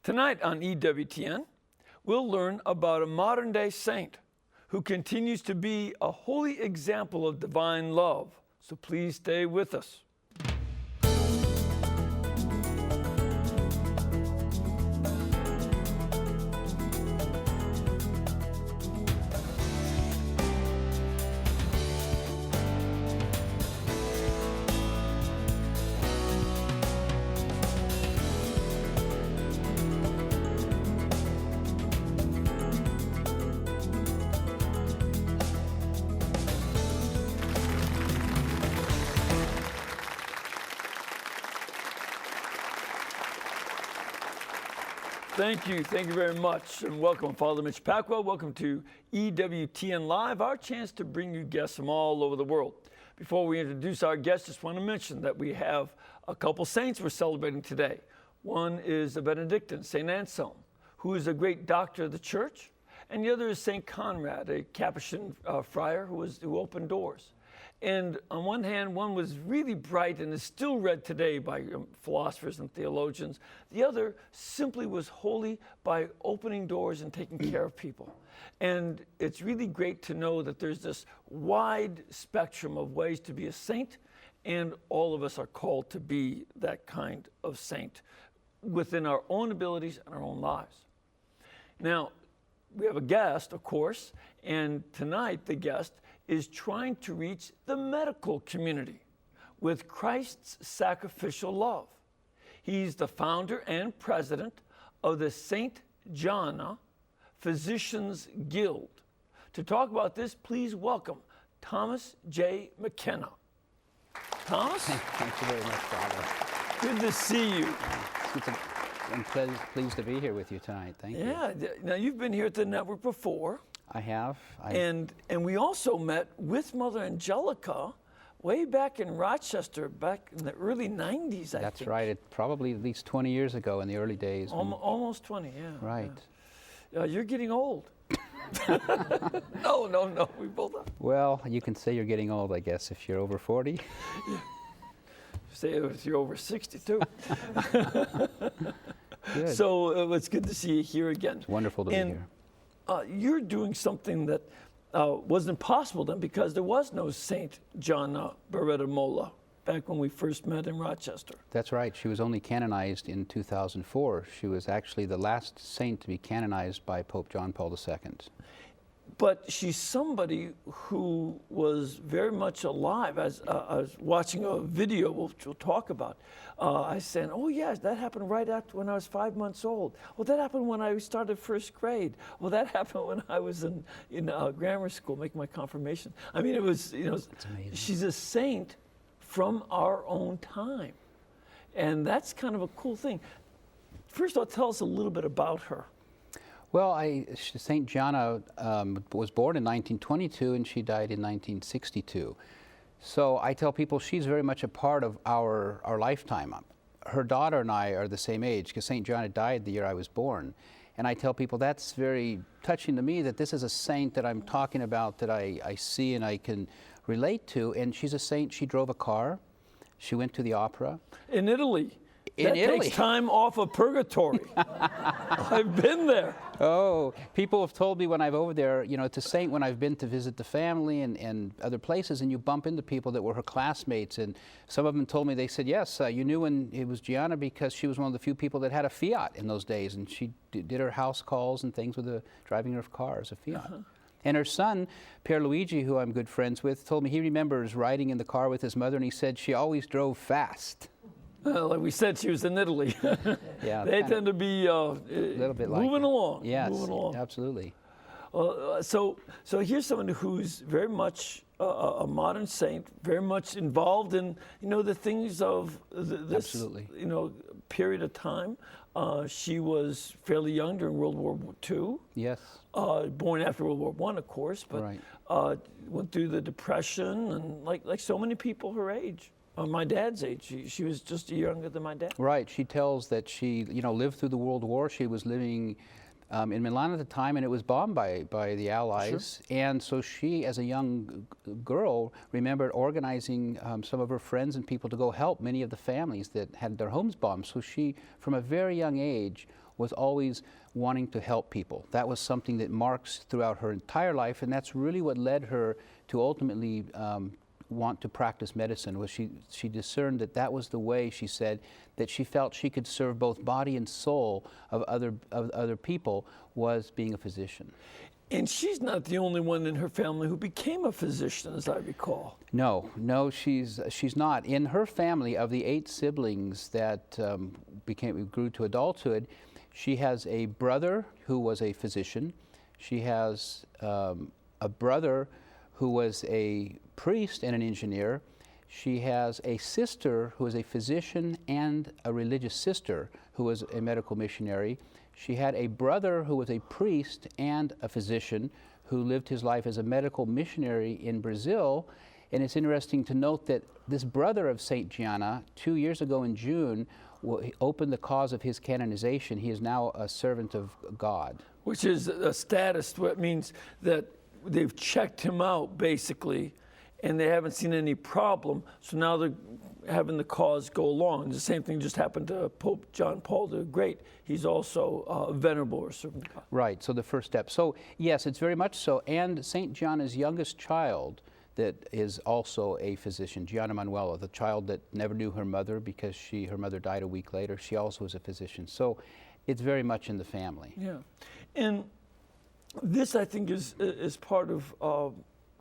Tonight on EWTN, we'll learn about a modern-day saint who continues to be a holy example of divine love. So please stay with us. Thank you very much, and welcome, Father Mitch. Welcome to EWTN Live, our chance to bring you guests from all over the world. Before we introduce our guests, just want to mention that we have a couple saints we're celebrating today. One is a Benedictine, St. Anselm, who is a great doctor of the church, and the other is St. Conrad, a Capuchin friar who opened doors. And on one hand, one was really bright and is still read today by philosophers and theologians. The other simply was holy by opening doors and taking care of people. And it's really great to know that there's this wide spectrum of ways to be a saint, and all of us are called to be that kind of saint within our own abilities and our own lives. Now, we have a guest, of course, and tonight the guest is trying to reach the medical community with Christ's sacrificial love. He's the founder and president of the St. Gianna Physicians Guild. To talk about this, please welcome Thomas J. McKenna. Thomas? Thank you very much, Father. Good to see you. I'm pleased to be here with you tonight. Thank you. Yeah, now you've been here at the network before. I have. And we also met with Mother Angelica way back in Rochester, back in the early 90s, I think. That's right. Probably at least 20 years ago in the early days. Almost 20, yeah. Right. Yeah. You're getting old. No, we both are. Well, you can say you're getting old, I guess, if you're over 40. Yeah. Say if you're over 62. Good. So it's good to see you here again. It's wonderful to be here. You're doing something that wasn't possible then, because there was no Saint Gianna Beretta back when we first met in Rochester. That's right. She was only canonized in 2004. She was actually the last saint to be canonized by Pope John Paul II. But she's somebody who was very much alive. As I was watching a video, which we'll talk about, I said, oh yes, that happened right after when I was 5 months old. Well, that happened when I started first grade. Well, that happened when I was in grammar school making my confirmation. I mean, it was, That's amazing. She's a saint from our own time. And that's kind of a cool thing. First of all, tell us a little bit about her. Well, St. Gianna was born in 1922 and she died in 1962. So I tell people she's very much a part of our lifetime. Her daughter and I are the same age, because St. Gianna died the year I was born. And I tell people that's very touching to me, that this is a saint that I'm talking about, that I see and I can relate to. And she's a saint. She drove a car. She went to the opera. In Italy. That Italy. Takes time off of purgatory. I've been there. Oh, people have told me when I've over there, it's a saint when I've been to visit the family and other places, and you bump into people that were her classmates, and some of them told me, they said, yes, you knew when it was Gianna because she was one of the few people that had a Fiat in those days, and she did her house calls and things with driving her cars, a Fiat. Uh-huh. And her son, Pierluigi, who I'm good friends with, told me he remembers riding in the car with his mother, and he said she always drove fast. Like we said, she was in Italy. Yeah, they tend to be a little bit moving along. Yes, moving along. Absolutely. So here's someone who's very much a modern saint, very much involved in the things of this period of time. She was fairly young during World War II. Yes. Born after World War I, of course, but right. Went through the Depression, and like so many people her age. My dad's age. She was just a year younger than my dad. Right. She tells that she, lived through the World War. She was living in Milan at the time, and it was bombed by the Allies. Sure. And so she, as a young girl, remembered organizing some of her friends and people to go help many of the families that had their homes bombed. So she, from a very young age, was always wanting to help people. That was something that marks throughout her entire life, and that's really what led her to ultimately want to practice medicine. Was she discerned that that was the way, she said, that she felt she could serve both body and soul of other people, was being a physician. And she's not the only one in her family who became a physician, as I recall. No, she's not. In her family, of the 8 siblings that grew to adulthood, she has a brother who was a physician. She has a brother who was a priest and an engineer. She has a sister who is a physician and a religious sister who was a medical missionary. She had a brother who was a priest and a physician who lived his life as a medical missionary in Brazil. And it's interesting to note that this brother of St. Gianna, 2 years ago in June, opened the cause of his canonization. He is now a servant of God. Which is a status, what means that they've checked him out, basically, and they haven't seen any problem. So now they're having the cause go along. The same thing just happened to Pope John Paul the Great. He's also venerable or servant of God. Right, so the first step. So yes, it's very much so. And St. Gianna's youngest child that is also a physician, Gianna Manuela, the child that never knew her mother because her mother died a week later, she also was a physician. So it's very much in the family. Yeah, and this, I think, is part of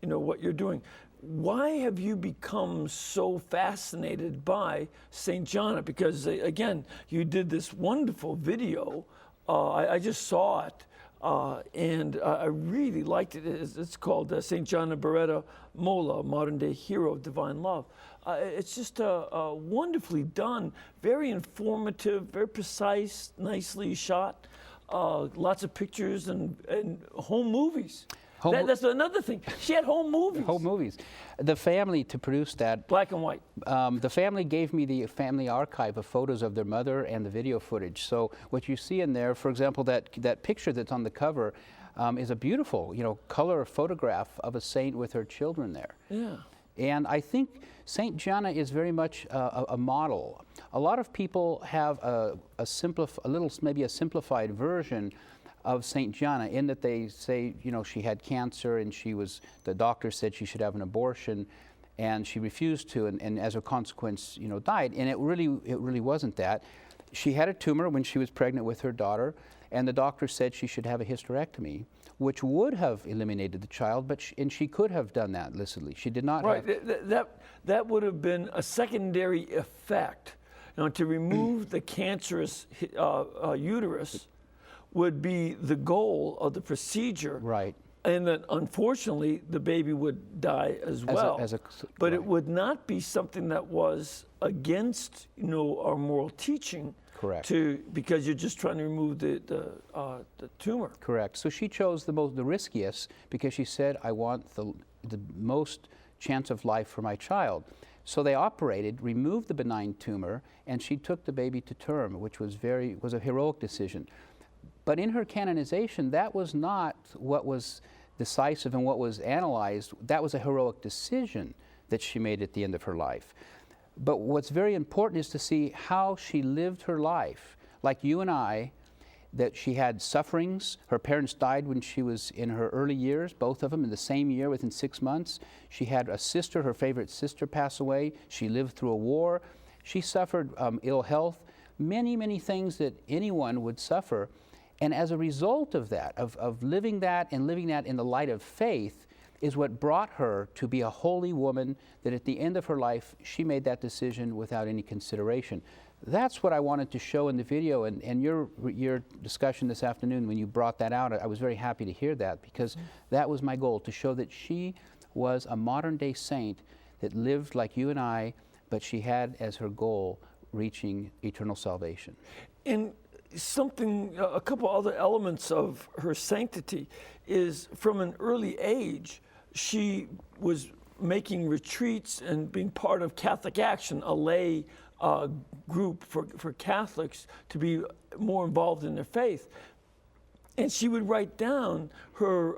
what you're doing. Why have you become so fascinated by St. Gianna? Because, again, you did this wonderful video. I just saw it, and I really liked it. It's called St. Gianna Beretta Mola, Modern-Day Hero of Divine Love. It's just wonderfully done, very informative, very precise, nicely shot, lots of pictures and home movies. That's another thing. She had home movies. Home movies. The family, to produce that. Black and white. The family gave me the family archive of photos of their mother and the video footage. So what you see in there, for example, that picture that's on the cover is a beautiful, color photograph of a saint with her children there. Yeah. And I think St. Gianna is very much a model. A lot of people have maybe a simplified version of St. Gianna, in that they say, she had cancer and the doctor said she should have an abortion, and she refused to, and as a consequence, died. And it really wasn't that. She had a tumor when she was pregnant with her daughter, and the doctor said she should have a hysterectomy, which would have eliminated the child, but she could have done that illicitly. She did not. Right. That would have been a secondary effect. To remove the cancerous uterus would be the goal of the procedure. Right. And that, unfortunately, the baby would die as well. But right. It would not be something that was against, our moral teaching. Correct. Because you're just trying to remove the tumor. Correct. So she chose the riskiest because she said, I want the most chance of life for my child. So they operated, removed the benign tumor, and she took the baby to term, which was a heroic decision. But in her canonization, that was not what was decisive and what was analyzed. That was a heroic decision that she made at the end of her life. But what's very important is to see how she lived her life. Like you and I, that she had sufferings. Her parents died when she was in her early years, both of them in the same year within 6 months. She had a sister, her favorite sister, pass away. She lived through a war. She suffered ill health, many things that anyone would suffer. And as a result of that, of living that and living that in the light of faith, is what brought her to be a holy woman, that at the end of her life, she made that decision without any consideration. That's what I wanted to show in the video, and your discussion this afternoon, when you brought that out, I was very happy to hear that, because that was my goal, to show that she was a modern-day saint that lived like you and I, but she had as her goal reaching eternal salvation. And a couple other elements of her sanctity is, from an early age, she was making retreats and being part of Catholic Action, a lay group for Catholics to be more involved in their faith. And she would write down her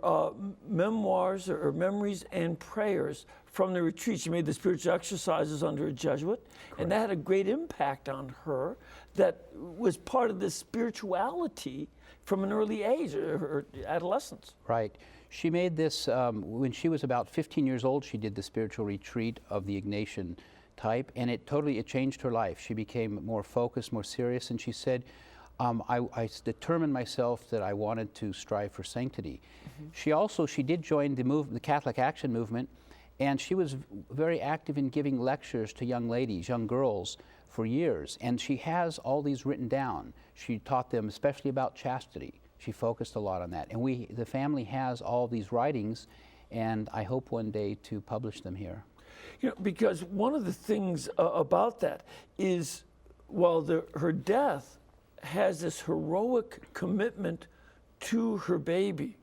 memoirs or her memories and prayers from the retreat. She made the spiritual exercises under a Jesuit, and that had a great impact on her that was part of this spirituality from an early age, her adolescence. Right. She made this, when she was about 15 years old, she did the spiritual retreat of the Ignatian type, and it changed her life. She became more focused, more serious, and she said, I determined myself that I wanted to strive for sanctity. She did join the Catholic Action Movement, and she was very active in giving lectures to young ladies, young girls, for years, and she has all these written down. She taught them especially about chastity. She focused a lot on that, and the family has all these writings, and I hope one day to publish them here. You know, because one of the things about that is, while her death has this heroic commitment to her baby,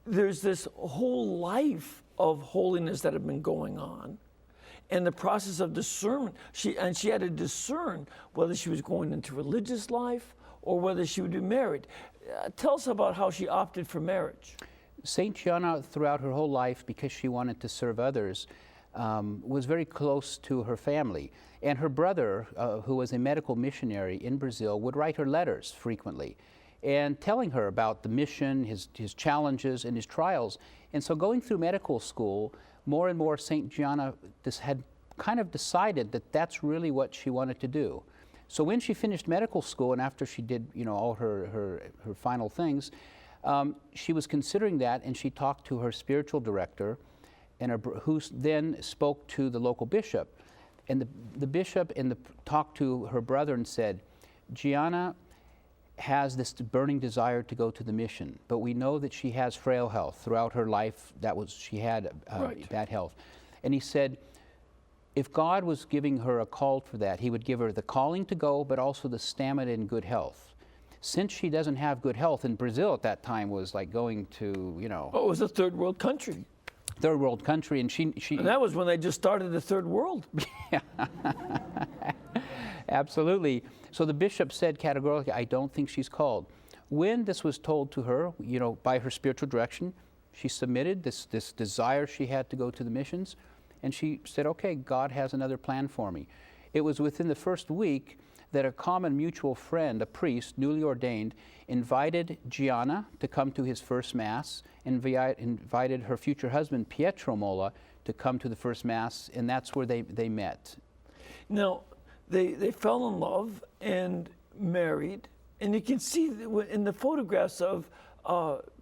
there's this whole life of holiness that had been going on, and the process of discernment. She had to discern whether she was going into religious life or whether she would be married. Tell us about how she opted for marriage. Saint Gianna, throughout her whole life, because she wanted to serve others, was very close to her family. And her brother, who was a medical missionary in Brazil, would write her letters frequently and telling her about the mission, his challenges, and his trials. And so going through medical school, more and more Saint Gianna had kind of decided that that's really what she wanted to do. So when she finished medical school, and after she did, all her final things, she was considering that, and she talked to her spiritual director, and who then spoke to the local bishop. And the bishop talked to her brother and said, Gianna has this burning desire to go to the mission, but we know that she has frail health. Throughout her life, she had bad health. And he said, if God was giving her a call for that, he would give her the calling to go, but also the stamina and good health. Since she doesn't have good health, and Brazil at that time was like going to, Oh, it was a third world country. Third world country, and she And that was when they just started the third world. Absolutely. So the bishop said categorically, I don't think she's called. When this was told to her, by her spiritual direction, she submitted this desire she had to go to the missions, and she said, okay, God has another plan for me. It was within the first week that a common mutual friend, a priest, newly ordained, invited Gianna to come to his first Mass, and invited her future husband, Pietro Mola, to come to the first Mass, and that's where they met. Now, they fell in love and married, and you can see in the photographs of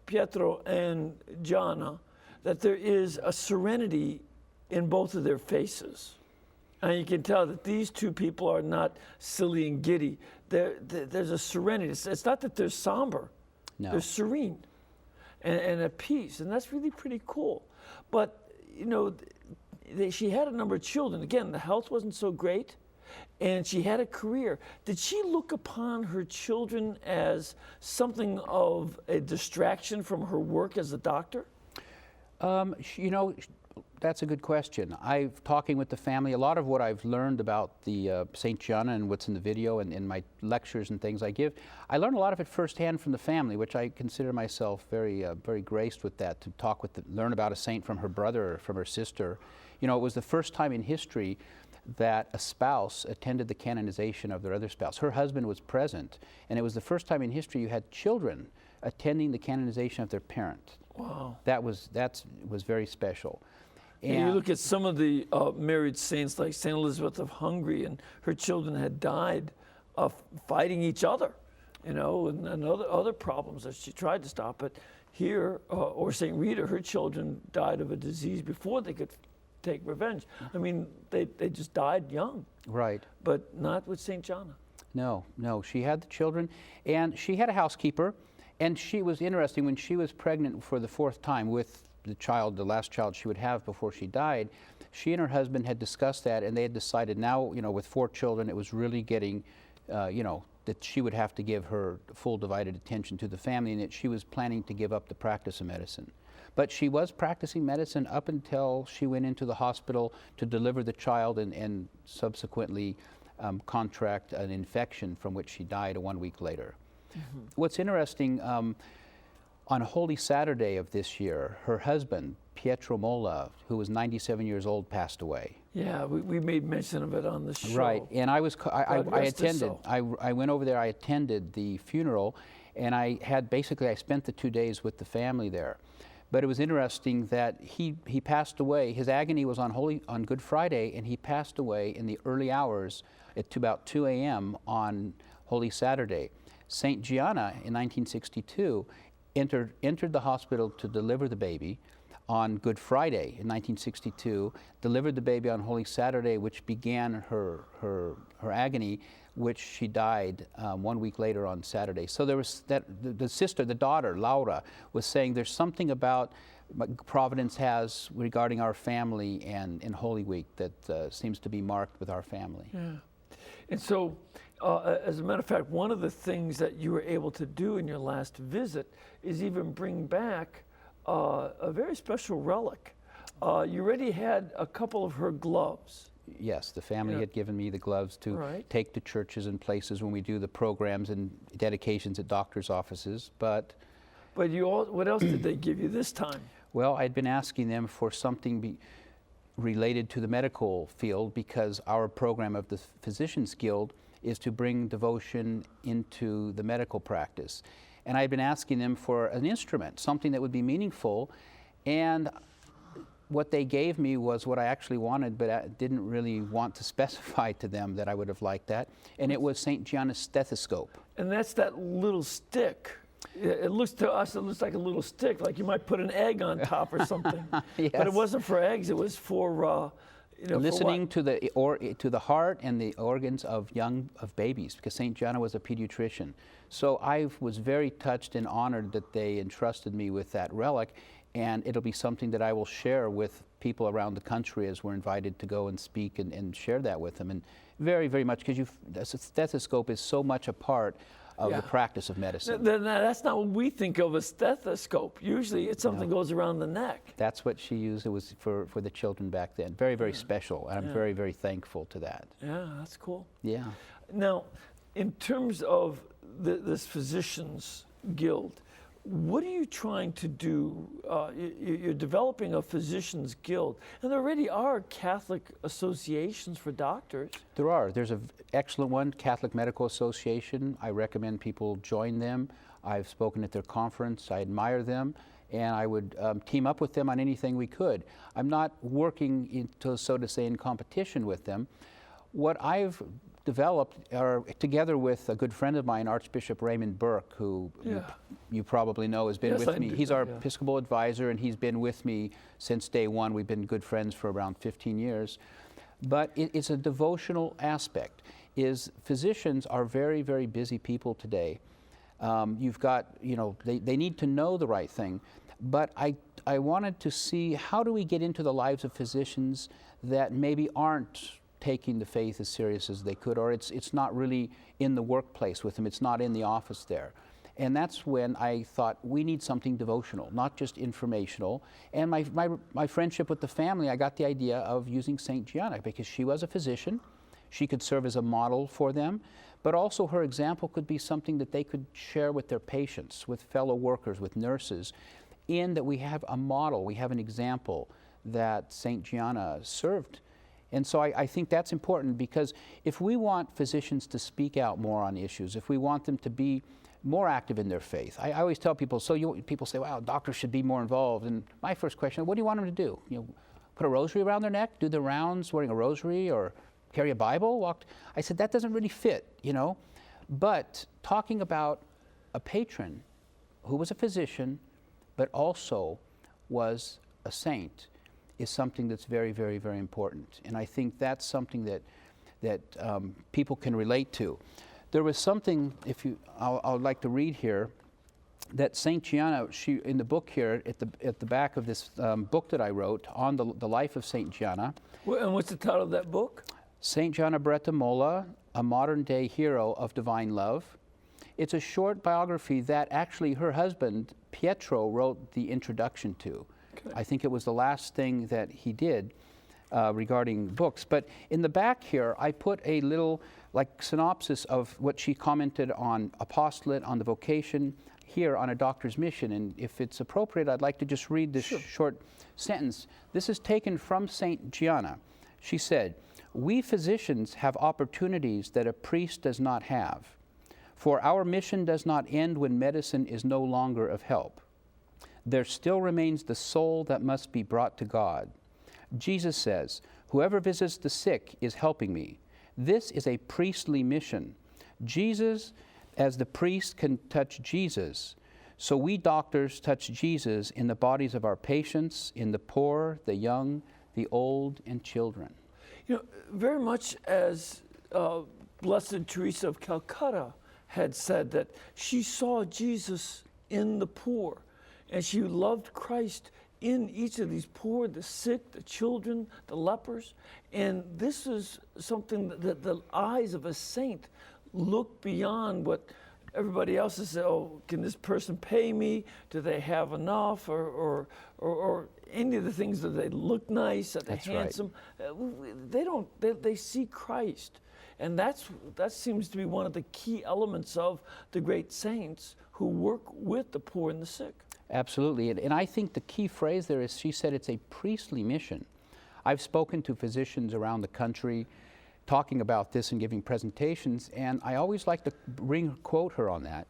Pietro and Gianna that there is a serenity in both of their faces. And you can tell that these two people are not silly and giddy. There's a serenity. It's not that they're somber. No. They're serene and at peace, and that's really pretty cool. But, she had a number of children. Again, the health wasn't so great, and she had a career. Did she look upon her children as something of a distraction from her work as a doctor? That's a good question. Talking with the family, a lot of what I've learned about the St. Gianna and what's in the video and in my lectures and things I give, I learned a lot of it firsthand from the family, which I consider myself very graced with that, to learn about a saint from her brother or from her sister. It was the first time in history that a spouse attended the canonization of their other spouse. Her husband was present, and it was the first time in history you had children attending the canonization of their parent. Wow. That was very special. And you look at some of the married saints like St. Elizabeth of Hungary, and her children had died of fighting each other, and other problems that she tried to stop. But here, or St. Rita, her children died of a disease before they could take revenge. I mean, they just died young. Right. But not with St. Gianna. No, she had the children, and she had a housekeeper, and she was interesting when she was pregnant for the fourth time with the last child she would have before she died. She and her husband had discussed that, and they had decided now, with 4 children, it was really getting, that she would have to give her full divided attention to the family, and that she was planning to give up the practice of medicine. But she was practicing medicine up until she went into the hospital to deliver the child and subsequently contract an infection from which she died 1 week later. Mm-hmm. What's interesting, On Holy Saturday of this year, her husband, Pietro Mola, who was 97 years old, passed away. Yeah, we made mention of it on the show. Right, and I rest his attended. soul. I went over there. I attended the funeral, and I spent the 2 days with the family there. But it was interesting that he passed away. His agony was on Good Friday, and he passed away in the early hours at about 2 a.m. on Holy Saturday. Saint Gianna in 1962 entered the hospital to deliver the baby on Good Friday in 1962, delivered the baby on Holy Saturday, which began her agony, which she died 1 week later on Saturday. So there was the sister, the daughter, Laura, was saying there's something about Providence has regarding our family and in Holy Week that seems to be marked with our family. Yeah. And so, as a matter of fact, one of the things that you were able to do in your last visit is even bring back a very special relic. You already had a couple of her gloves. Yes, the family had given me the gloves to take to churches and places when we do the programs and dedications at doctors' offices. But what else did they give you this time? Well, I'd been asking them for something related to the medical field, because our program of the Physicians Guild is to bring devotion into the medical practice. And I'd been asking them for an instrument, something that would be meaningful, and what they gave me was what I actually wanted, but I didn't really want to specify to them that I would have liked that, and it was St. Gianna's stethoscope. And that's that little stick. It looks to us, it looks like a little stick, like you might put an egg on top or something. Yes. But it wasn't for eggs, it was for listening to the heart and the organs of babies, because St. Gianna was a pediatrician. So I was very touched and honored that they entrusted me with that relic, and it'll be something that I will share with people around the country as we're invited to go and speak and share that with them. And very, very much, because the stethoscope is so much a part of the practice of medicine. That's not what we think of a stethoscope. Usually it's something that goes around the neck. That's what she used. It was for the children back then. Very, very special, and I'm very, very thankful to that. Yeah, that's cool. Yeah. Now, in terms of this Physicians Guild, what are you trying to do? You're developing a Physicians Guild, and there already are Catholic associations for doctors. There are. There's an excellent one, Catholic Medical Association. I recommend people join them. I've spoken at their conference. I admire them, and I would team up with them on anything we could. I'm not working, so to say, in competition with them. What I've developed are, together with a good friend of mine, Archbishop Raymond Burke, who you probably know has been with me. He's our Episcopal advisor, and he's been with me since day one. We've been good friends for around 15 years. But it's a devotional aspect. Physicians are very, very busy people today. You've got, they need to know the right thing. But I wanted to see, how do we get into the lives of physicians that maybe aren't taking the faith as serious as they could, or it's not really in the workplace with them, it's not in the office there. And that's when I thought we need something devotional, not just informational. And my friendship with the family, I got the idea of using St. Gianna, because she was a physician. She could serve as a model for them, but also her example could be something that they could share with their patients, with fellow workers, with nurses, in that we have a model, we have an example that St. Gianna served. And so I think that's important, because if we want physicians to speak out more on issues, if we want them to be more active in their faith, I always tell people, people say, wow, doctors should be more involved. And my first question, what do you want them to do? Put a rosary around their neck, do the rounds wearing a rosary, or carry a Bible? I said, that doesn't really fit, But talking about a patron who was a physician, but also was a saint, is something that's very, very, very important. And I think that's something that people can relate to. There was something, I would like to read here, that St. Gianna, in the book here, at the back of this book that I wrote on the life of St. Gianna. And what's the title of that book? St. Gianna Mola, a modern-day hero of divine love. It's a short biography that actually her husband, Pietro, wrote the introduction to. I think it was the last thing that he did. regarding books. But in the back here, I put a little synopsis of what she commented on apostolate, on the vocation, here on a doctor's mission. And if it's appropriate, I'd like to just read this short sentence. This is taken from St. Gianna. She said, "We physicians have opportunities that a priest does not have, for our mission does not end when medicine is no longer of help. There still remains the soul that must be brought to God. Jesus says, 'Whoever visits the sick is helping me.' This is a priestly mission. Jesus, as the priest, can touch Jesus. So we doctors touch Jesus in the bodies of our patients, in the poor, the young, the old, and children." You know, very much as Blessed Teresa of Calcutta had said, that she saw Jesus in the poor, and she loved Christ in each of these poor, the sick, the children, the lepers. And this is something that the eyes of a saint look beyond what everybody else is. Oh, can this person pay me? Do they have enough? Or any of the things that they look nice, that they're handsome. Right. They see Christ. And that seems to be one of the key elements of the great saints who work with the poor and the sick. Absolutely. And I think the key phrase there is, she said it's a priestly mission. I've spoken to physicians around the country talking about this and giving presentations, and I always like to quote her on that.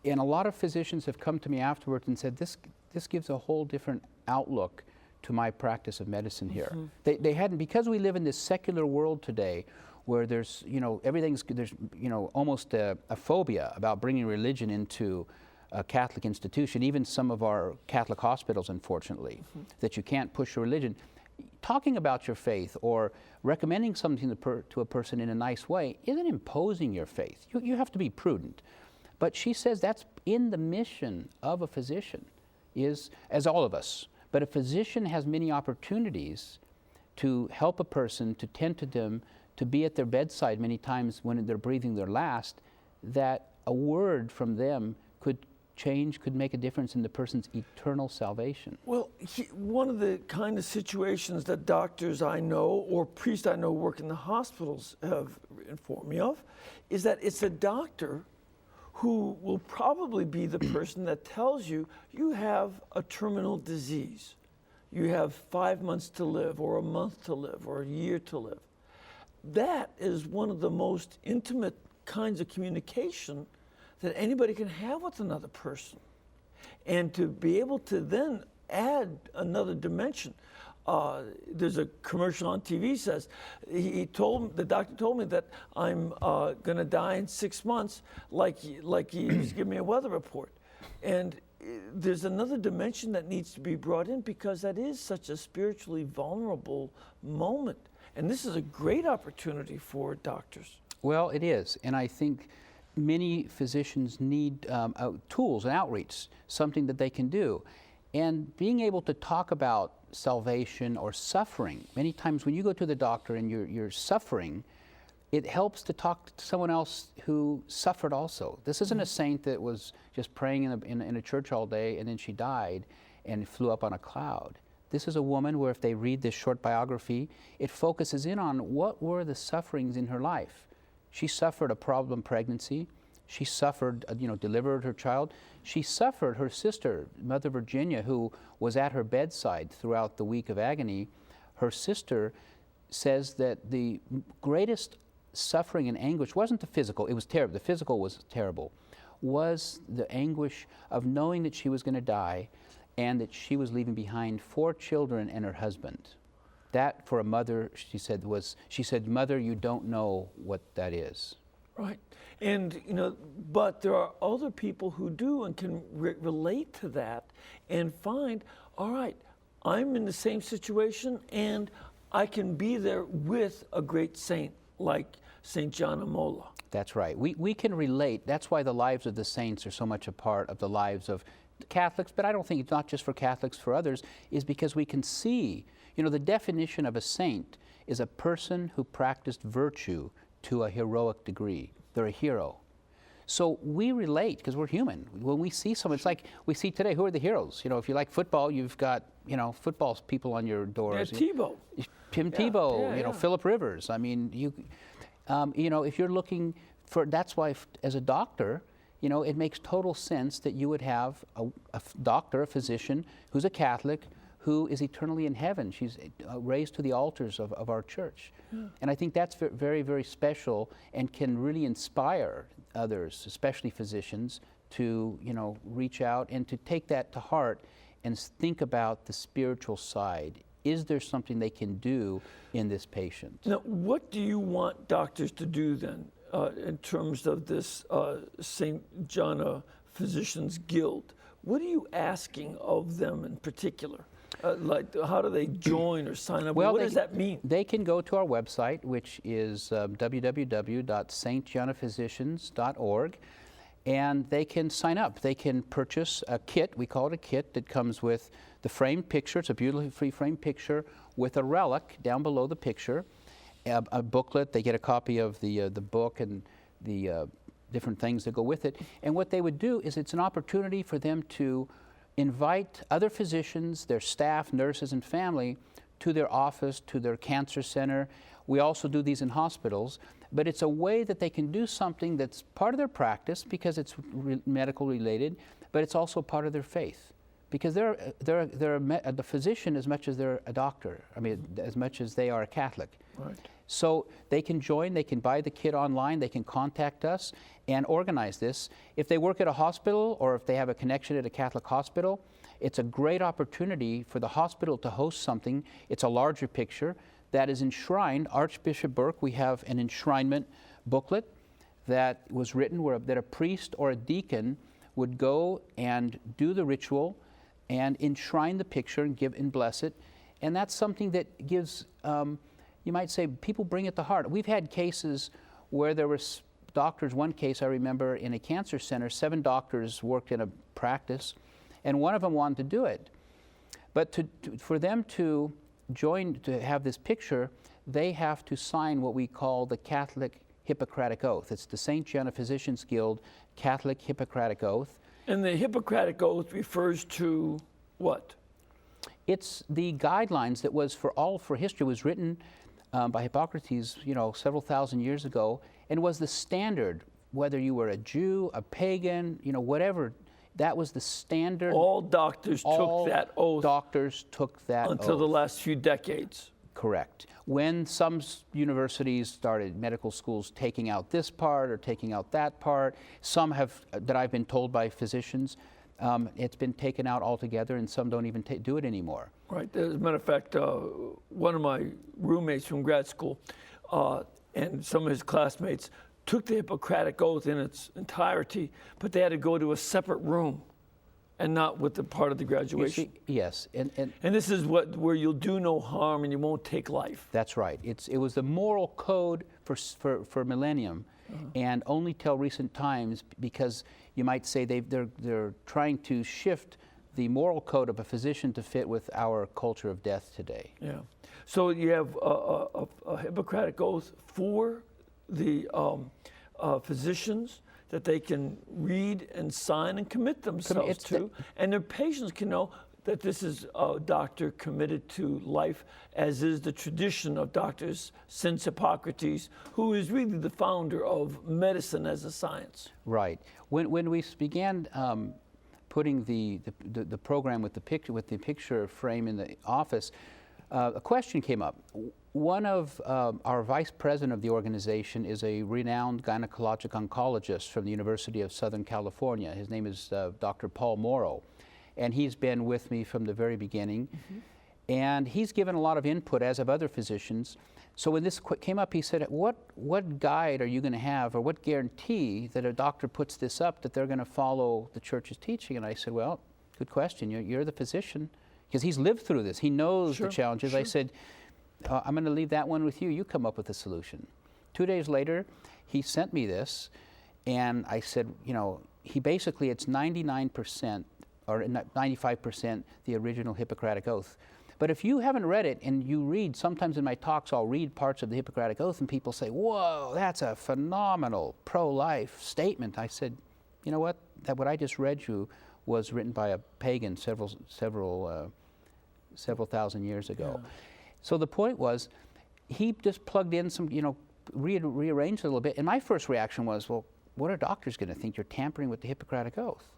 And a lot of physicians have come to me afterwards and said, this gives a whole different outlook to my practice of medicine here. Mm-hmm. They hadn't, because we live in this secular world today where there's, there's almost a phobia about bringing religion into a Catholic institution, even some of our Catholic hospitals, unfortunately, that you can't push your religion. Talking about your faith or recommending something to a person in a nice way isn't imposing your faith. You have to be prudent. But she says that's in the mission of a physician, is, as all of us. But a physician has many opportunities to help a person, to tend to them, to be at their bedside many times when they're breathing their last, that a word from them could make a difference in the person's eternal salvation. Well, one of the kind of situations that doctors I know or priests I know work in the hospitals have informed me of is that it's a doctor who will probably be the person that tells you you have a terminal disease. You have 5 months to live, or a month to live, or a year to live. That is one of the most intimate kinds of communication that anybody can have with another person. And to be able to then add another dimension. There's a commercial on TV says, the doctor told me that I'm gonna die in 6 months, like he was giving me a weather report. And there's another dimension that needs to be brought in, because that is such a spiritually vulnerable moment. And this is a great opportunity for doctors. Well, it is, and I think many physicians need tools and outreach, something that they can do. And being able to talk about salvation or suffering, many times when you go to the doctor and you're suffering, it helps to talk to someone else who suffered also. This isn't a saint that was just praying in a church all day and then she died and flew up on a cloud. This is a woman where, if they read this short biography, it focuses in on what were the sufferings in her life. She suffered a problem pregnancy. She suffered, delivered her child. She suffered her sister, Mother Virginia, who was at her bedside throughout the week of agony. Her sister says that the greatest suffering and anguish wasn't the physical. It was terrible. The physical was terrible. Was the anguish of knowing that she was going to die and that she was leaving behind 4 children and her husband. That, for a mother, she said, "Mother, you don't know what that is." Right. And, but there are other people who do and can relate to that and find, all right, I'm in the same situation and I can be there with a great saint like St. Gianna Molla. That's right. We can relate. That's why the lives of the saints are so much a part of the lives of Catholics, but I don't think it's not just for Catholics, for others, is because we can see, the definition of a saint is a person who practiced virtue to a heroic degree. They're a hero. So we relate because we're human. When we see someone, it's like we see today, who are the heroes? You know, if you like football, you've got, you know, football people on your doors. Yeah, Tebow. Tim Tebow, you know, Philip Rivers. I mean, you know, if you're looking for, that's why as a doctor, you know, it makes total sense that you would have a doctor, a physician, who's a Catholic, who is eternally in heaven. She's raised to the altars of our church. And I think that's very, very special and can really inspire others, especially physicians, to, you know, reach out and to take that to heart and think about the spiritual side. Is there something they can do in this patient? Now, what do you want doctors to do then in terms of this St. Gianna Physicians Guild? What are you asking of them in particular? Like, how do they join or sign up? Well, what does that mean? They can go to our website, which is www.saintgiannaphysicians.org, and they can sign up. They can purchase a kit. We call it a kit that comes with the framed picture. It's a beautifully framed picture with a relic down below the picture, a booklet. They get a copy of the book and the different things that go with it. And what they would do is it's an opportunity for them to invite other physicians, their staff, nurses, and family to their office, to their cancer center. We also do these in hospitals, but it's a way that they can do something that's part of their practice because it's medical related, but it's also part of their faith. Because they're the physician as much as they're a doctor. I mean, as much as they are a Catholic. Right. So they can join, they can buy the kit online, they can contact us and organize this. If they work at a hospital or if they have a connection at a Catholic hospital, it's a great opportunity for the hospital to host something. It's a larger picture that is enshrined. Archbishop Burke, we have an enshrinement booklet that was written that a priest or a deacon would go and do the ritual and enshrine the picture and give and bless it. And that's something that gives, you might say, people bring it to heart. We've had cases where there was doctors, one case I remember in a cancer center, 7 doctors worked in a practice, and one of them wanted to do it. But for them to join, to have this picture, they have to sign what we call the Catholic Hippocratic Oath. It's the St. Gianna Physicians Guild Catholic Hippocratic Oath. And the Hippocratic Oath refers to what? It's the guidelines that was for history. It was written by Hippocrates, you know, several thousand years ago, and was the standard, whether you were a Jew, a pagan, you know, whatever. That was the standard. All doctors took that oath. Doctors took that until oath. The last few decades. Correct. When some universities started, medical schools, taking out this part or taking out that part, some have, that I've been told by physicians, it's been taken out altogether, and some don't even do it anymore. Right. As a matter of fact, one of my roommates from grad school and some of his classmates took the Hippocratic Oath in its entirety, but they had to go to a separate room and not with the part of the graduation. You see, yes. And this is where you'll do no harm and you won't take life. That's right. It was the moral code for millennium, and only till recent times, because you might say they're trying to shift the moral code of a physician to fit with our culture of death today. Yeah. So you have a Hippocratic Oath for the physicians that they can read and sign and commit themselves to, and their patients can know that this is a doctor committed to life, as is the tradition of doctors since Hippocrates, who is really the founder of medicine as a science. Right. When we began putting the program with the picture frame in the office, a question came up. One of our vice president of the organization is a renowned gynecologic oncologist from the University of Southern California. His name is Dr. Paul Morrow, and he's been with me from the very beginning. Mm-hmm. And he's given a lot of input, as have other physicians. So when this came up, he said, what guide are you going to have, or what guarantee that a doctor puts this up that they're going to follow the church's teaching? And I said, well, good question. You're the physician, because he's lived through this. He knows the challenges. Sure. I said, I'm going to leave that one with you. You come up with a solution. 2 days later, he sent me this, and I said, you know, it's 99% or 95% the original Hippocratic Oath. But if you haven't read it and you read, sometimes in my talks I'll read parts of the Hippocratic Oath and people say, whoa, that's a phenomenal pro-life statement. I said, you know what? That what I just read you was written by a pagan several thousand years ago. Yeah. So the point was, he just plugged in some, rearranged it a little bit. And my first reaction was, well, what are doctors going to think? You're tampering with the Hippocratic Oath.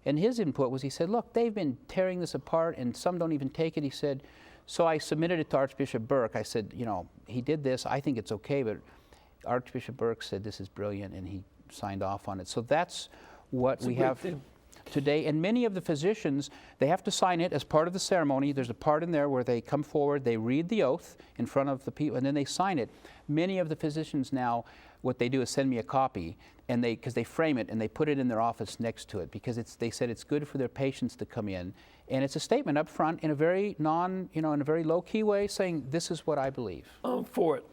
And his input was, he said, look, they've been tearing this apart and some don't even take it. He said, so I submitted it to Archbishop Burke. I said, he did this. I think it's okay, but Archbishop Burke said this is brilliant, and he signed off on it. So that's what we have today. And many of the physicians, they have to sign it as part of the ceremony. There's a part in there where they come forward, they read the oath in front of the people, and then they sign it. Many of the physicians now, what they do is send me a copy, and because they frame it and they put it in their office next to it, because they said it's good for their patients to come in, and it's a statement up front in a very in a very low-key way, saying this is what I believe. I'm for it.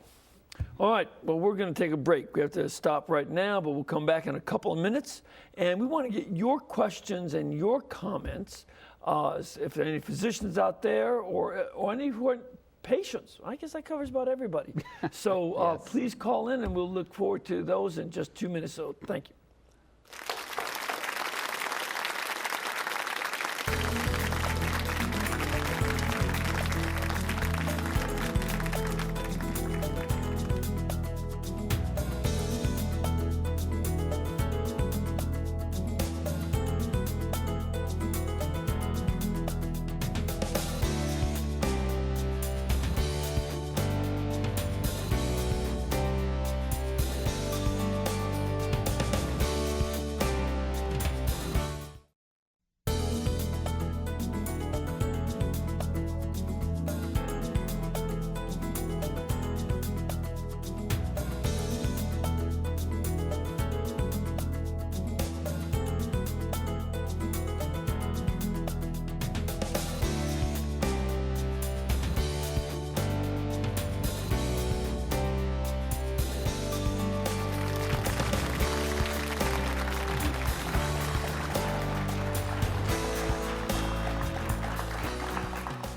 All right, well, we're going to take a break. We have to stop right now, but we'll come back in a couple of minutes. And we want to get your questions and your comments. If there are any physicians out there or any who are patients, I guess that covers about everybody. So yes. Please call in, and we'll look forward to those in just 2 minutes. So thank you.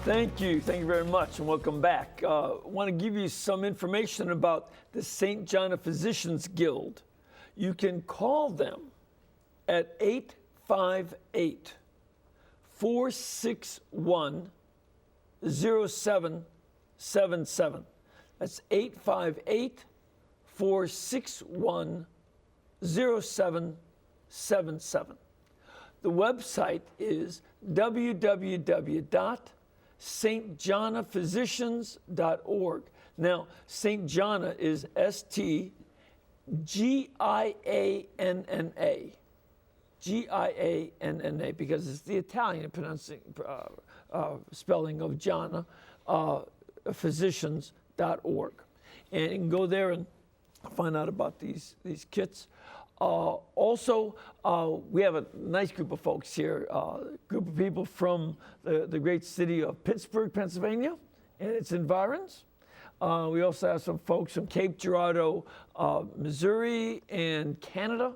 Thank you very much, and welcome back. I want to give you some information about the St. Gianna Physicians Guild. You can call them at 858-461-0777. That's 858-461-0777. The website is www.stgiannaphysicians.org. Now, St. Gianna is S-T-G-I-A-N-N-A. G-I-A-N-N-A, because it's the Italian spelling of Gianna, physicians.org. And you can go there and find out about these kits. Also, we have a nice group of folks here, a group of people from the great city of Pittsburgh, Pennsylvania, and its environs. We also have some folks from Cape Girardeau, Missouri, and Canada,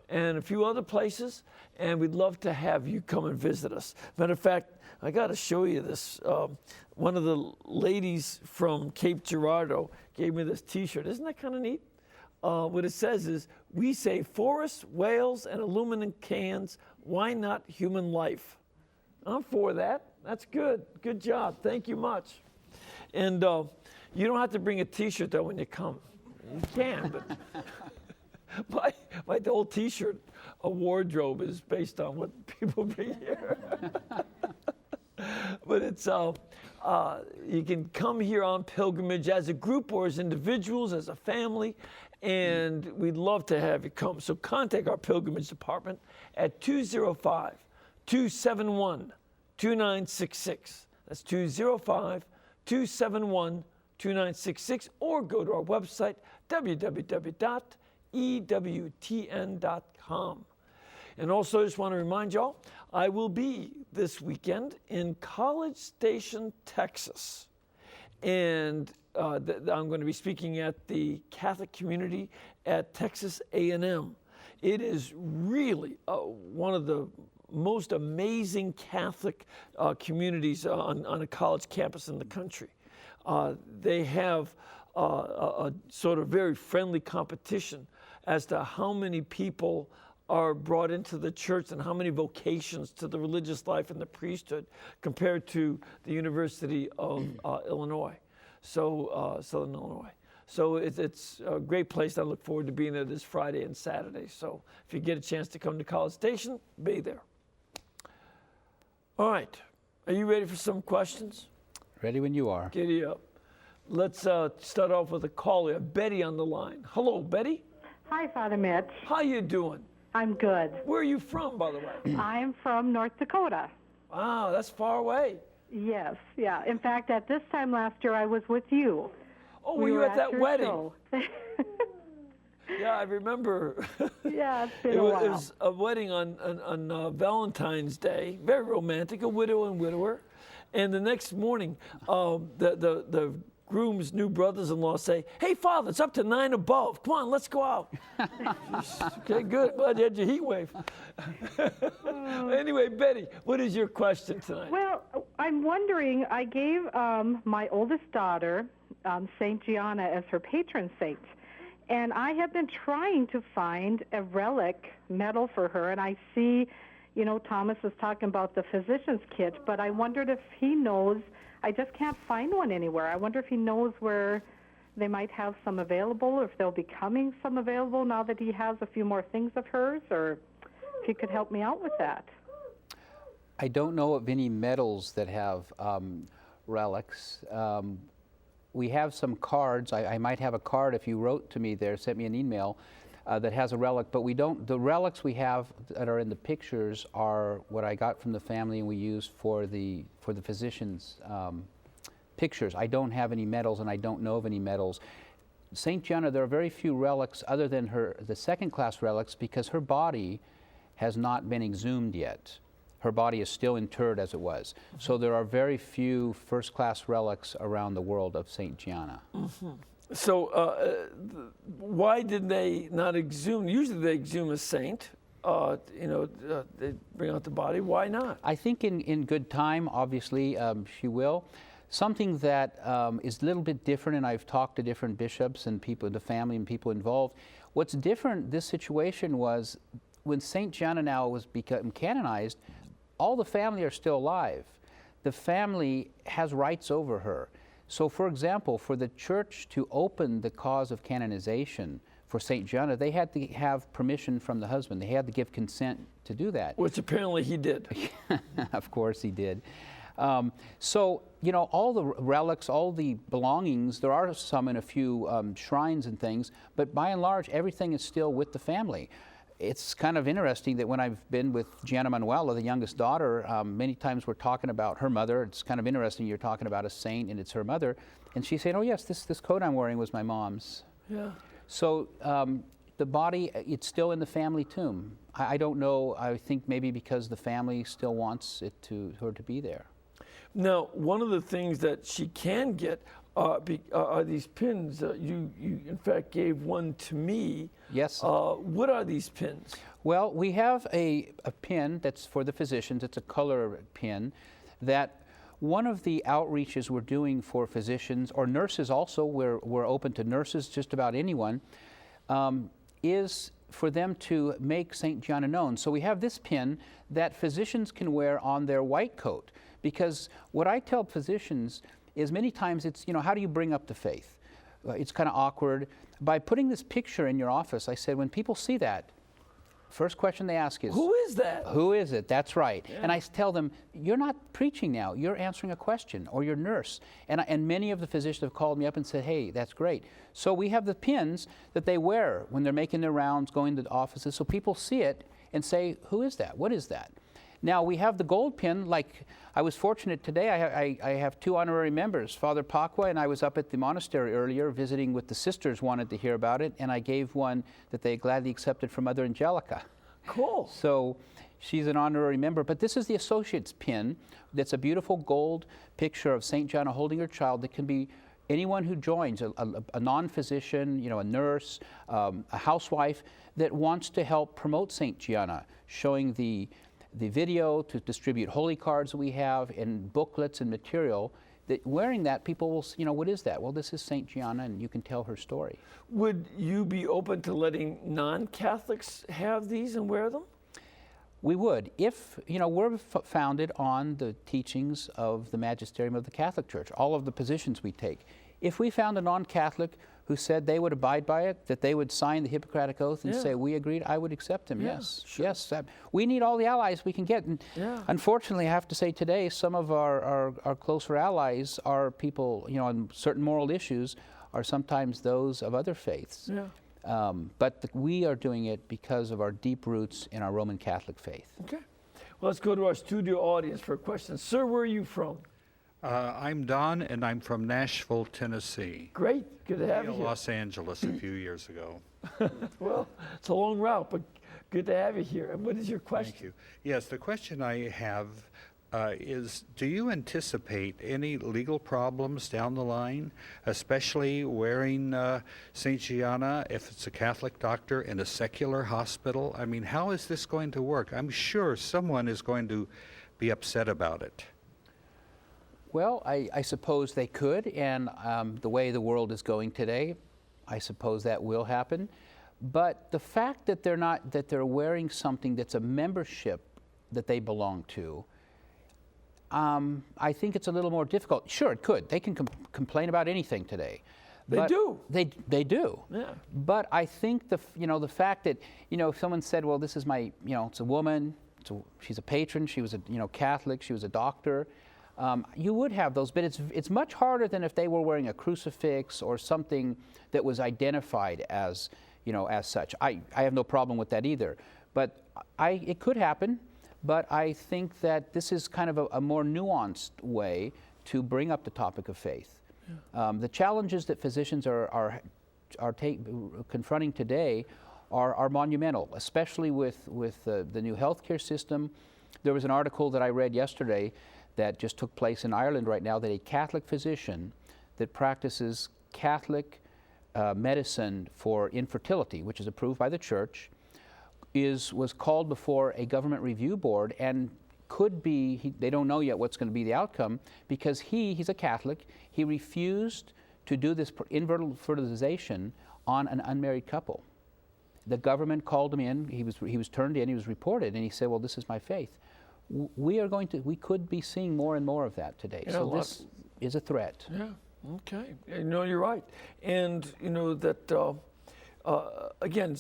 and a few other places. And we'd love to have you come and visit us. Matter of fact, I got to show you this. One of the ladies from Cape Girardeau gave me this T-shirt. Isn't that kind of neat? What it says is, we save forests, whales, and aluminum cans. Why not human life? I'm for that. That's good. Good job. Thank you much. And you don't have to bring a T-shirt, though, when you come. You can, but my whole T-shirt wardrobe is based on what people bring here. But it's you can come here on pilgrimage as a group or as individuals, as a family, and we'd love to have you come. So contact our pilgrimage department at 205-271-2966. That's 205-271-2966, or go to our website, www.ewtn.com. And also, I just want to remind y'all, I will be this weekend in College Station, Texas. And I'm going to be speaking at the Catholic community at Texas A&M. It is really one of the most amazing Catholic communities on a college campus in the country. They have a sort of very friendly competition as to how many people are brought into the church and how many vocations to the religious life and the priesthood compared to the University of Illinois, Southern Illinois. So it's a great place. I look forward to being there this Friday and Saturday. So if you get a chance to come to College Station, be there. All right. Are you ready for some questions? Ready when you are. Giddy up. Let's start off with a call. We have Betty on the line. Hello, Betty. Hi, Father Mitch. How you doing? I'm good. Where are you from, by the way? I'm from North Dakota. Wow, that's far away. Yes, yeah. In fact, at this time last year, I was with you. Oh, were you at that your wedding? show. Yeah, I remember. Yeah, it's been a while. It was a wedding on Valentine's Day, very romantic, a widow and widower. And the next morning, the groom's new brothers-in-law say, "Hey, Father, it's up to 9 above. Come on, let's go out." Okay, good. Glad you had your heat wave. Anyway, Betty, what is your question tonight? Well, I'm wondering, I gave my oldest daughter St. Gianna as her patron saint. And I have been trying to find a relic medal for her. And I see, you know, Thomas was talking about the physician's kit, but I wondered if he knows. I just can't find one anywhere. I wonder if he knows where they might have some available, or if there'll be coming some available now that he has a few more things of hers, or if he could help me out with that. I don't know of any medals that have relics. We have some cards. I might have a card if you wrote to me there, sent me an email that has a relic, but we don't. The relics we have that are in the pictures are what I got from the family and we use for the physician's pictures. I don't have any medals and I don't know of any medals. St. Gianna, there are very few relics other than the second-class relics because her body has not been exhumed yet. Her body is still interred as it was. So there are very few first-class relics around the world of St. Gianna. Mm-hmm. So why did they not exhume? Usually they exhume a saint. They bring out the body. Why not? I think in good time, obviously, she will. Something that is a little bit different, and I've talked to different bishops and people, the family and people involved. What's different, this situation was when St. Gianna now was become canonized, all the family are still alive. The family has rights over her. So, for example, for the church to open the cause of canonization for St. Gianna, they had to have permission from the husband. They had to give consent to do that. Which apparently he did. Of course he did. So, you know, all the relics, all the belongings, there are some in a few shrines and things, but by and large, everything is still with the family. It's kind of interesting that when I've been with Gianna Manuela, the youngest daughter, many times we're talking about her mother. It's kind of interesting you're talking about a saint and it's her mother. And she's saying, "Oh yes, this coat I'm wearing was my mom's." Yeah. So the body, it's still in the family tomb. I don't know, I think maybe because the family still wants her to be there. Now, one of the things that she can get are these pins. You in fact gave one to me. Yes. What are these pins? Well, we have a pin that's for the physicians. It's a color pin that one of the outreaches we're doing for physicians or nurses also, we're open to nurses, just about anyone, is for them to make St. Gianna known. So we have this pin that physicians can wear on their white coat, because what I tell physicians is many times it's, you know, how do you bring up the faith? It's kind of awkward. By putting this picture in your office, I said, when people see that, first question they ask is, who is that? Who is it? That's right. Yeah. And I tell them, you're not preaching now, you're answering a question, or your nurse. And many of the physicians have called me up and said, hey, that's great. So we have the pins that they wear when they're making their rounds, going to the offices, so people see it and say, who is that? What is that? Now, we have the gold pin. Like, I was fortunate today, I have 2 honorary members, Father Pacwa, and I was up at the monastery earlier visiting with the sisters, wanted to hear about it, and I gave one that they gladly accepted from Mother Angelica. Cool. So she's an honorary member, but this is the associate's pin. That's a beautiful gold picture of St. Gianna holding her child that can be anyone who joins, a non-physician, you know, a nurse, a housewife that wants to help promote St. Gianna, showing the the video, to distribute holy cards we have, and booklets and material. That wearing that, people will, what is that? Well, this is St. Gianna, and you can tell her story. Would you be open to letting non-Catholics have these and wear them? We would. If, we're founded on the teachings of the magisterium of the Catholic Church, all of the positions we take. If we found a non-Catholic who said they would abide by it, that they would sign the Hippocratic Oath and say, we agreed, I would accept them, yes. Sure. Yes. We need all the allies we can get. And unfortunately, I have to say today, some of our closer allies are people, on certain moral issues, are sometimes those of other faiths. But we are doing it because of our deep roots in our Roman Catholic faith. Okay. Well, let's go to our studio audience for a question. Sir, where are you from? I'm Don, and I'm from Nashville, Tennessee. Great. Good to have you here. Los Angeles a few years ago. Well, it's a long route, but good to have you here. And what is your question? Thank you. Yes, the question I have is, do you anticipate any legal problems down the line, especially wearing St. Gianna if it's a Catholic doctor in a secular hospital? I mean, how is this going to work? I'm sure someone is going to be upset about it. Well, I suppose they could, and the way the world is going today, I suppose that will happen. But the fact that they're wearing something that's a membership that they belong to, I think it's a little more difficult. Sure, it could. They can complain about anything today. They do. They do. Yeah. But I think the fact that if someone said, well, this is my it's a woman, she's a patron, she was a Catholic, she was a doctor. You would have those, but it's much harder than if they were wearing a crucifix or something that was identified as as such. I have no problem with that either, but it could happen. But I think that this is kind of a more nuanced way to bring up the topic of faith. The challenges that physicians are confronting today are monumental, especially with the new healthcare system. There was an article that I read yesterday that just took place in Ireland right now, that a Catholic physician that practices Catholic medicine for infertility, which is approved by the church, was called before a government review board and could be, they don't know yet what's going to be the outcome, because he's a Catholic, he refused to do this invertebrate fertilization on an unmarried couple. The government called him in, he was turned in, he was reported, and he said, well, this is my faith. We could be seeing more and more of that today. Yeah, so this is a threat. Yeah, okay. You're right. And that, again,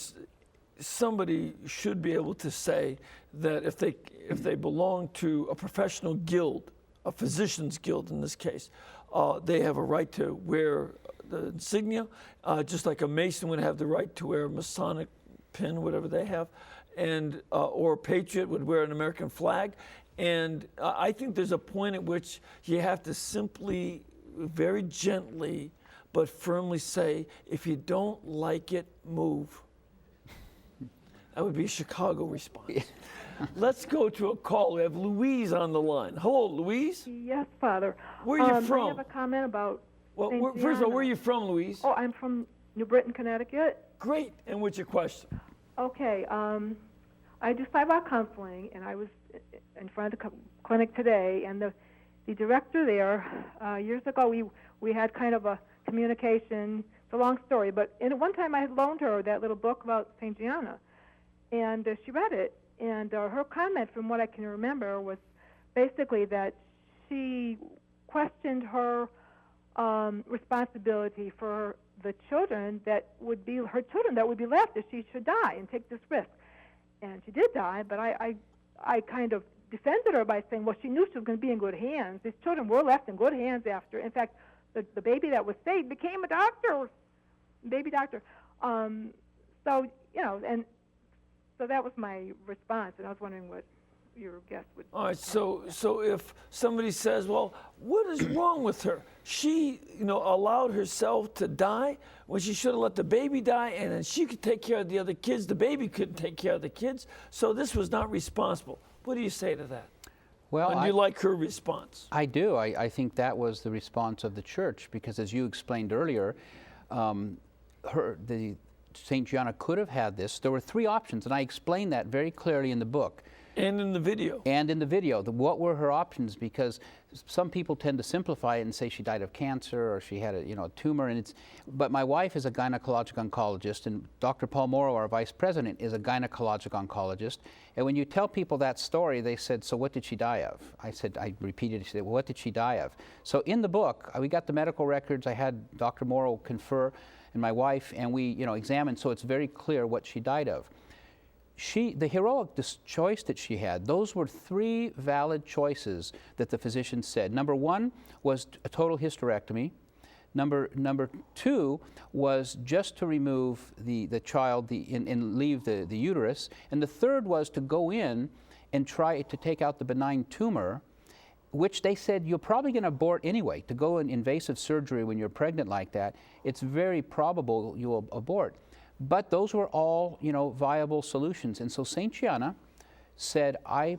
somebody should be able to say that if they belong to a professional guild, a physicians guild in this case, they have a right to wear the insignia, just like a Mason would have the right to wear a Masonic pin, whatever they have, and or a patriot would wear an American flag. And I think there's a point at which you have to simply, very gently, but firmly say, if you don't like it, move. That would be a Chicago response. Let's go to a call. We have Louise on the line. Hello, Louise. Yes, Father. Where are you from? I have a comment about Well, St. first of all, Gianna. where are you from, Louise? Oh, I'm from New Britain, Connecticut. Great. And what's your question? Okay. I do 5-hour counseling, and I was in front of the clinic today, and the director there, years ago, we had kind of a communication. It's a long story, but one time I had loaned her that little book about St. Gianna, and she read it, and her comment, from what I can remember, was basically that she questioned her responsibility for the children that would be her children that would be left if she should die and take this risk. And she did die, but I kind of defended her by saying, well, she knew she was going to be in good hands. These children were left in good hands after. In fact, the baby that was saved became a doctor, baby doctor. And so that was my response, and I was wondering what your guest would. All right, so if somebody says, well, what is wrong with her? She, allowed herself to die when she should have let the baby die, and then she could take care of the other kids. The baby couldn't take care of the kids, so this was not responsible. What do you say to that? Well, and you like her response? I do. I think that was the response of the church, because as you explained earlier, St. Gianna could have had this. There were 3 options, and I explained that very clearly in the book. And in the video. And in the video, what were her options? Because some people tend to simplify it and say she died of cancer or she had a tumor. But my wife is a gynecologic oncologist, and Dr. Paul Morrow, our vice president, is a gynecologic oncologist. And when you tell people that story, they said, "So what did she die of?" I repeated it. She said, "Well, what did she die of?" So in the book, we got the medical records. I had Dr. Morrow confer and my wife, and we examined. So it's very clear what she died of. The heroic choice that she had, those were 3 valid choices that the physician said. Number 1 was a total hysterectomy. Number 2 was just to remove the child and leave the uterus. And the third was to go in and try to take out the benign tumor, which they said you're probably going to abort anyway. To go in invasive surgery when you're pregnant like that, it's very probable you'll abort. But those were all, viable solutions. And so St. Gianna said, I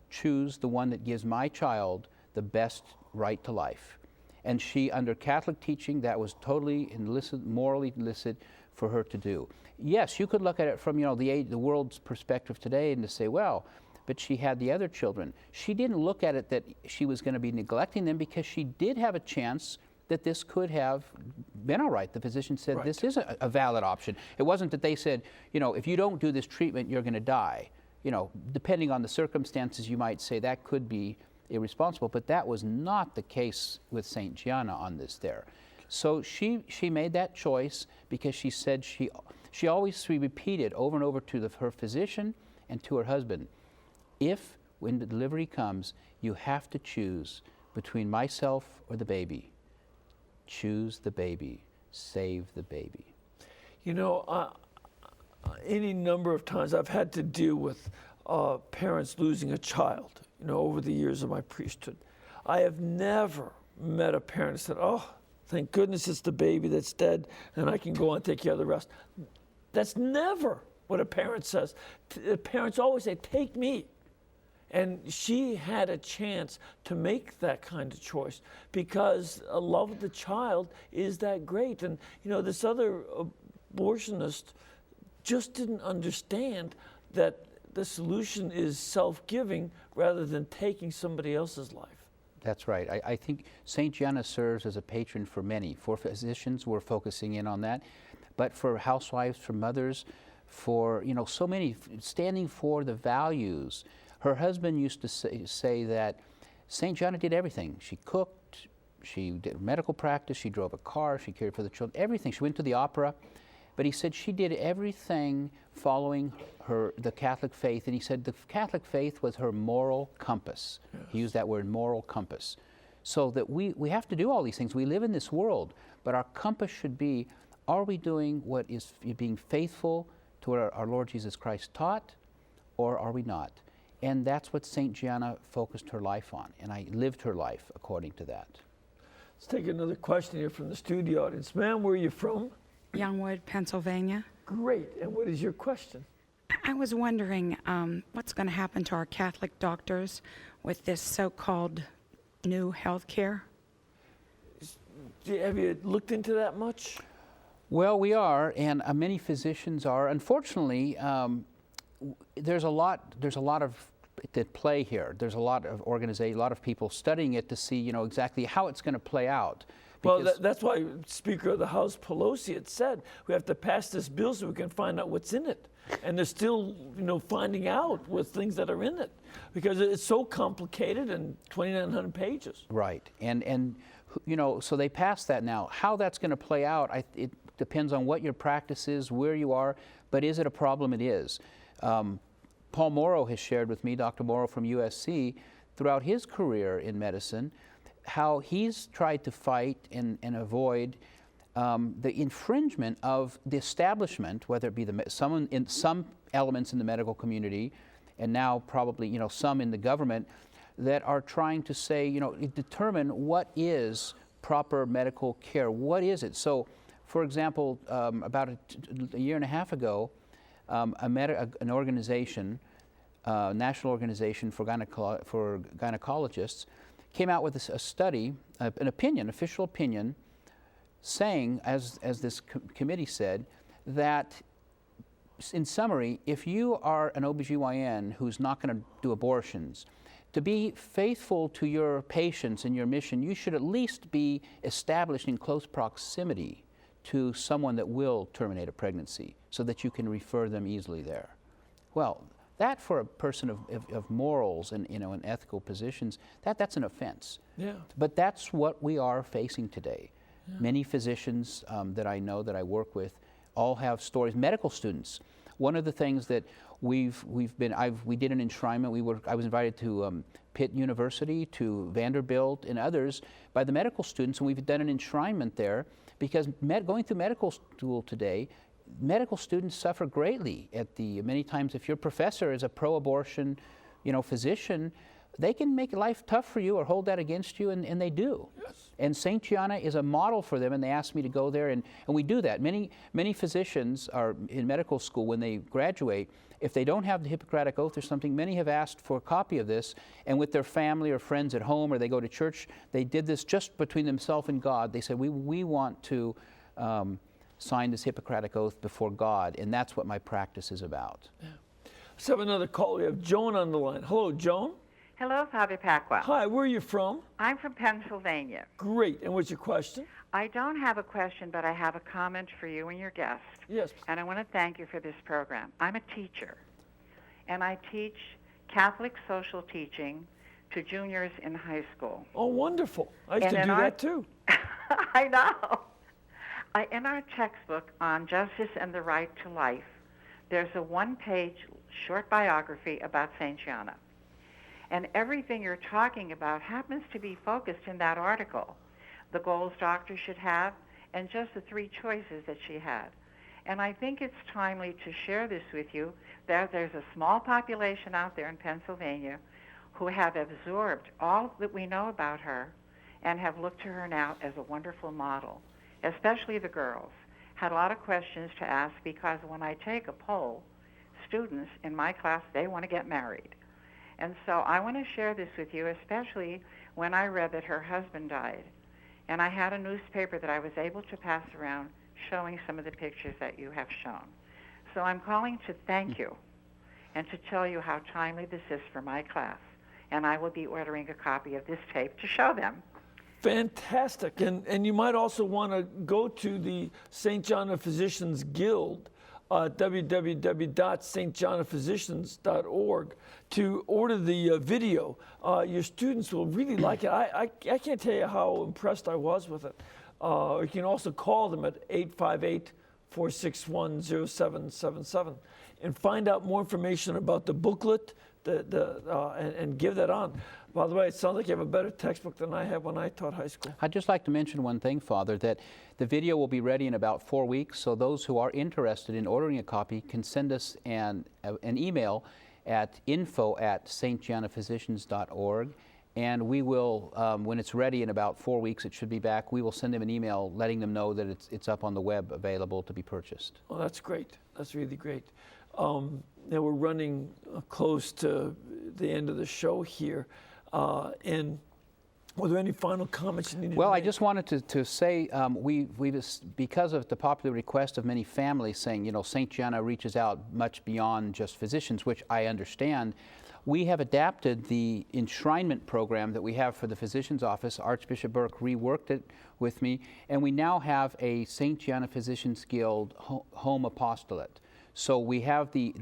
choose the one that gives my child the best right to life. And she, under Catholic teaching, that was totally illicit, morally illicit for her to do. Yes, you could look at it from, the world's perspective today and to say, well, but she had the other children. She didn't look at it that she was going to be neglecting them, because she did have a chance that this could have been all right. The physician said this is a valid option. It wasn't that they said, if you don't do this treatment, you're going to die. Depending on the circumstances, you might say that could be irresponsible, but that was not the case with St. Gianna on this there. So she made that choice because she said she always repeated over and over to her physician and to her husband, if when the delivery comes, you have to choose between myself or the baby, choose the baby, save the baby. Any number of times I've had to deal with parents losing a child, over the years of my priesthood. I have never met a parent that said, "Oh, thank goodness it's the baby that's dead and I can go on and take care of the rest." That's never what a parent says. Parents always say, "Take me." And she had a chance to make that kind of choice because a love of the child is that great. And, this other abortionist just didn't understand that the solution is self-giving rather than taking somebody else's life. That's right. I think St. Gianna serves as a patron for many. For physicians, we're focusing in on that. But for housewives, for mothers, for, so many, standing for the values. Her husband used to say that St. Gianna did everything. She cooked, she did medical practice, she drove a car, she cared for the children, everything. She went to the opera. But he said she did everything following the Catholic faith. And he said the Catholic faith was her moral compass. Yes. He used that word, moral compass. So that we have to do all these things. We live in this world, but our compass should be, are we doing what is being faithful to what our Lord Jesus Christ taught, or are we not? And that's what St. Gianna focused her life on, and I lived her life according to that. Let's take another question here from the studio audience. Ma'am, where are you from? Youngwood, Pennsylvania. Great. And what is your question? I was wondering what's going to happen to our Catholic doctors with this so-called new health care? Have you looked into that much? Well, we are, and many physicians are. Unfortunately, there's a lot of at play here. There's a lot of organization, a lot of people studying it to see, exactly how it's going to play out. Well, that's why Speaker of the House Pelosi had said we have to pass this bill so we can find out what's in it. And they're still, finding out what things that are in it because it's so complicated and 2,900 pages. Right, and so they passed that now. How that's going to play out, it depends on what your practice is, where you are. But is it a problem? It is. Paul Morrow has shared with me, Dr. Morrow from USC, throughout his career in medicine, how he's tried to fight and avoid the infringement of the establishment, whether it be some elements in the medical community, and now probably some in the government, that are trying to say determine what is proper medical care. What is it? So, for example, about a year and a half ago, an organization, national organization for gynecologists, came out with a study, an opinion, official opinion, saying, as this committee said, that in summary, if you are an OBGYN who's not going to do abortions, to be faithful to your patients and your mission, you should at least be established in close proximity to someone that will terminate a pregnancy so that you can refer them easily there. Well, that for a person of morals and, and ethical positions, that's an offense. Yeah. But that's what we are facing today. Yeah. Many physicians that I know, that I work with, all have stories. Medical students. One of the things that we did an enshrinement. I was invited to Pitt University, to Vanderbilt, and others by the medical students, and we've done an enshrinement there because going through medical school today, medical students suffer greatly many times. If your professor is a pro-abortion, physician, they can make life tough for you or hold that against you, and they do. Yes. And St. Gianna is a model for them, and they asked me to go there, and we do that. Many physicians are in medical school when they graduate. If they don't have the Hippocratic Oath or something, many have asked for a copy of this, and with their family or friends at home, or they go to church, they did this just between themselves and God. They said, we want to sign this Hippocratic Oath before God, and that's what my practice is about. Yeah. Let's have another call. We have Joan on the line. Hello, Joan. Hello, Father Pacwa. Hi, where are you from? I'm from Pennsylvania. Great. And what's your question? I don't have a question, but I have a comment for you and your guest. Yes. And I want to thank you for this program. I'm a teacher, and I teach Catholic social teaching to juniors in high school. Oh, wonderful. I used to do that too. I know. In our textbook on justice and the right to life, there's a one-page short biography about St. Gianna. And everything you're talking about happens to be focused in that article. The goals doctors should have, and just the 3 choices that she had. And I think it's timely to share this with you, that there's a small population out there in Pennsylvania who have absorbed all that we know about her and have looked to her now as a wonderful model, especially the girls. Had a lot of questions to ask because when I take a poll, students in my class, they want to get married. And so I want to share this with you, especially when I read that her husband died. And I had a newspaper that I was able to pass around showing some of the pictures that you have shown. So I'm calling to thank you and to tell you how timely this is for my class. And I will be ordering a copy of this tape to show them. Fantastic. And you might also want to go to the St. Gianna Physicians Guild, www.stjohnnaphysicians.org, to order the video. Your students will really like it. I can't tell you how impressed I was with it. You can also call them at 858-461-0777 and find out more information about the booklet and give that on. By the way, it sounds like you have a better textbook than I had when I taught high school. I'd just like to mention one thing, Father, that the video will be ready in about 4 weeks, so those who are interested in ordering a copy can send us an email at info@stjohnnaphysicians.org, and we will, when it's ready in about 4 weeks, it should be back, we will send them an email letting them know that it's up on the web available to be purchased. Oh, that's great. That's really great. Now we're running close to the end of the show here. And were there any final comments you needed to make? Well, I just wanted to say, because of the popular request of many families saying, St. Gianna reaches out much beyond just physicians, which I understand, we have adapted the enshrinement program that we have for the physician's office. Archbishop Burke reworked it with me, and we now have a St. Gianna Physicians Guild home apostolate. So we have the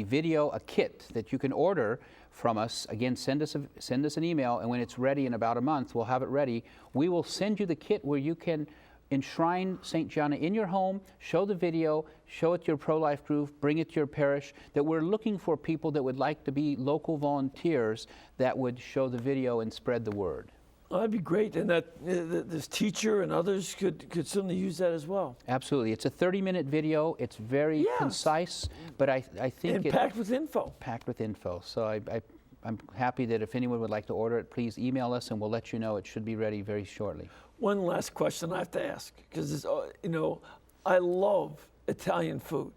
video, a kit that you can order from us. Again, send us an email, and when it's ready in about a month, we'll have it ready. We will send you the kit where you can enshrine St. Gianna in your home, show the video, show it to your pro-life group, bring it to your parish. That we're looking for people that would like to be local volunteers that would show the video and spread the word. Oh, that'd be great, and that this teacher and others could certainly use that as well. Absolutely. It's a 30-minute video. It's very concise, but I think and packed with info. Packed with info. So I'm happy that if anyone would like to order it, please email us, and we'll let you know. It should be ready very shortly. One last question I have to ask, because I love Italian food.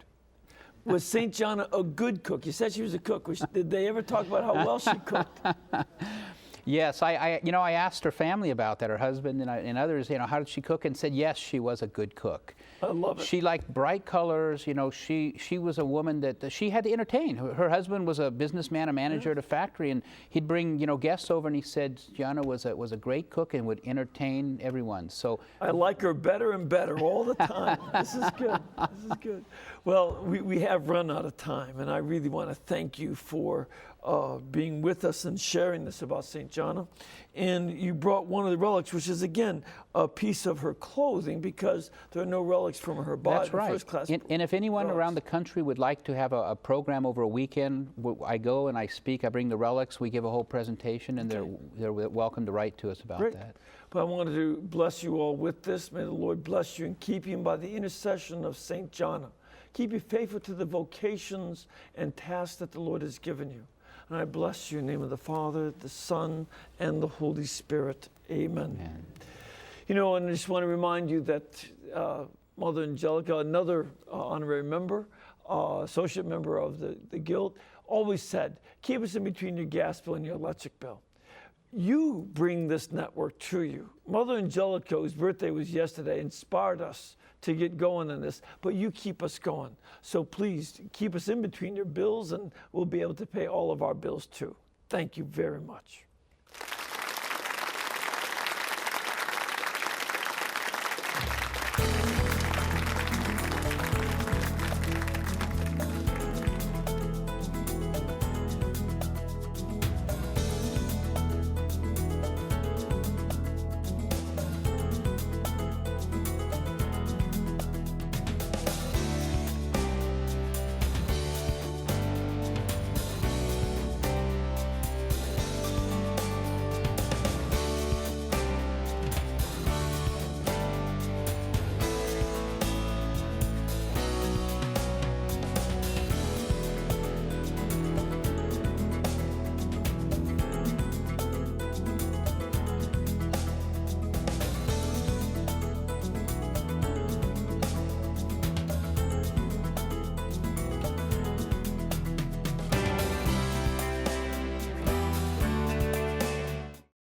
Was St. Gianna a good cook? You said she was a cook. Did they ever talk about how well she cooked? Yes, I asked her family about that, her husband and others, how did she cook, and said yes, she was a good cook. I love it. She liked bright colors. She was a woman that she had to entertain. Her husband was a businessman, a manager at a factory, and he'd bring guests over, and he said Gianna was a great cook and would entertain everyone. So I like her better and better all the time. This is good. This is good. Well, we have run out of time, and I really want to thank you for being with us and sharing this about St. Gianna. And you brought one of the relics, which is, again, a piece of her clothing, because there are no relics from her body. That's right. First-class and if anyone relics around the country would like to have a program over a weekend, I go and I speak, I bring the relics, we give a whole presentation, and they're welcome to write to us about Great. that. But I wanted to bless you all with this. May the Lord bless you and keep you by the intercession of St. Gianna. Keep you faithful to the vocations and tasks that the Lord has given you. And I bless you in the name of the Father, the Son, and the Holy Spirit. Amen. Amen. And I just want to remind you that Mother Angelica, another honorary member, associate member of the Guild, always said, keep us in between your gas bill and your electric bill. You bring this network to you. Mother Angelica, whose birthday was yesterday, inspired us to get going on this, but you keep us going. So please keep us in between your bills, and we'll be able to pay all of our bills too. Thank you very much.